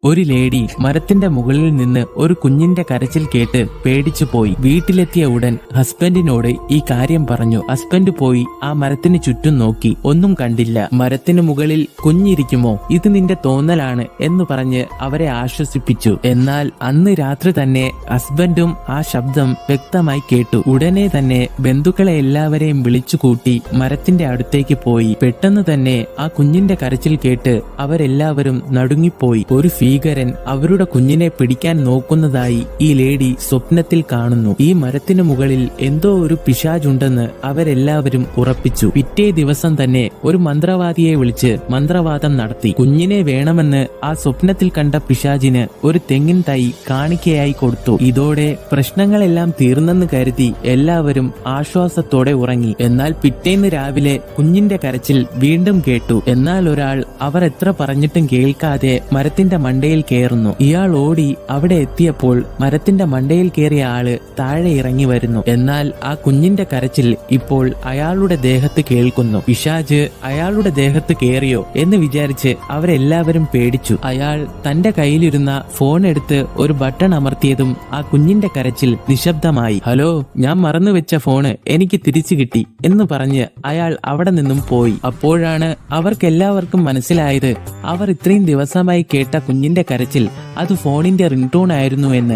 ഒരു ലേഡി മരത്തിന്റെ മുകളിൽ നിന്ന് ഒരു കുഞ്ഞിന്റെ കരച്ചിൽ കേട്ട് പേടിച്ചു പോയി. വീട്ടിലെത്തിയ ഉടൻ ഹസ്ബൻഡിനോട് ഈ കാര്യം പറഞ്ഞു. ഹസ്ബൻഡ് പോയി ആ മരത്തിന് ചുറ്റും നോക്കി, ഒന്നും കണ്ടില്ല. മരത്തിന് മുകളിൽ കുഞ്ഞിരിക്കുമോ, ഇത് നിന്റെ തോന്നലാണ് എന്ന് പറഞ്ഞ് അവരെ ആശ്വസിപ്പിച്ചു. എന്നാൽ അന്ന് രാത്രി തന്നെ ഹസ്ബൻഡും ആ ശബ്ദം വ്യക്തമായി കേട്ടു. ഉടനെ തന്നെ ബന്ധുക്കളെ എല്ലാവരെയും വിളിച്ചുകൂട്ടി മരത്തിന്റെ അടുത്തേക്ക് പോയി. പെട്ടെന്ന് തന്നെ ആ കുഞ്ഞിന്റെ കരച്ചിൽ കേട്ട് അവരെല്ലാവരും നടുങ്ങിപ്പോയി. ഒരു ഭീകരൻ അവരുടെ കുഞ്ഞിനെ പിടിക്കാൻ നോക്കുന്നതായി ഈ ലേഡി സ്വപ്നത്തിൽ കാണുന്നു. ഈ മരത്തിനു മുകളിൽ എന്തോ ഒരു പിശാചുണ്ടെന്ന് അവരെല്ലാവരും ഉറപ്പിച്ചു. പിറ്റേ ദിവസം തന്നെ ഒരു മന്ത്രവാദിയെ വിളിച്ച് മന്ത്രവാദം നടത്തി. കുഞ്ഞിനെ വേണമെന്ന് ആ സ്വപ്നത്തിൽ കണ്ട പിശാചിന് ഒരു തെങ്ങിൻ തൈ കാണിക്കയായി കൊടുത്തു. ഇതോടെ പ്രശ്നങ്ങളെല്ലാം തീർന്നെന്ന് കരുതി എല്ലാവരും ആശ്വാസത്തോടെ ഉറങ്ങി. എന്നാൽ പിറ്റേന്ന് രാവിലെ കുഞ്ഞിന്റെ കരച്ചിൽ വീണ്ടും കേട്ടു. എന്നാൽ ഒരാൾ അവർ എത്ര പറഞ്ഞിട്ടും കേൾക്കാതെ മരത്തിന്റെ മണ്ടയിൽ കയറുന്നു. ഇയാൾ ഓടി അവിടെ എത്തിയപ്പോൾ മരത്തിന്റെ മണ്ടയിൽ കയറിയ ആള് താഴെ ഇറങ്ങി വരുന്നു. എന്നാൽ ആ കുഞ്ഞിന്റെ കരച്ചിൽ ഇപ്പോൾ അയാളുടെ ദേഹത്ത് കേൾക്കുന്നു. പിശാച് അയാളുടെ ദേഹത്ത് കയറിയോ എന്ന് വിചാരിച്ച് അവരെല്ലാവരും പേടിച്ചു. അയാൾ തന്റെ കയ്യിലിരുന്ന ഫോൺ എടുത്ത് ഒരു ബട്ടൺ അമർത്തിയതും ആ കുഞ്ഞിന്റെ കരച്ചിൽ നിശബ്ദമായി. ഹലോ, ഞാൻ മറന്നുവെച്ച ഫോണ് എനിക്ക് തിരിച്ചു കിട്ടി എന്ന് പറഞ്ഞ് അയാൾ അവിടെ നിന്നും പോയി. അപ്പോഴാണ് അവർക്കെല്ലാവർക്കും മനസ്സിലായത് അവർ ഇത്രയും ദിവസമായി കേട്ട കുഞ്ഞിന്റെ കരച്ചിൽ അത് ഫോണിന്റെ റിംഗ്ടോൺ ആയിരുന്നു എന്ന്.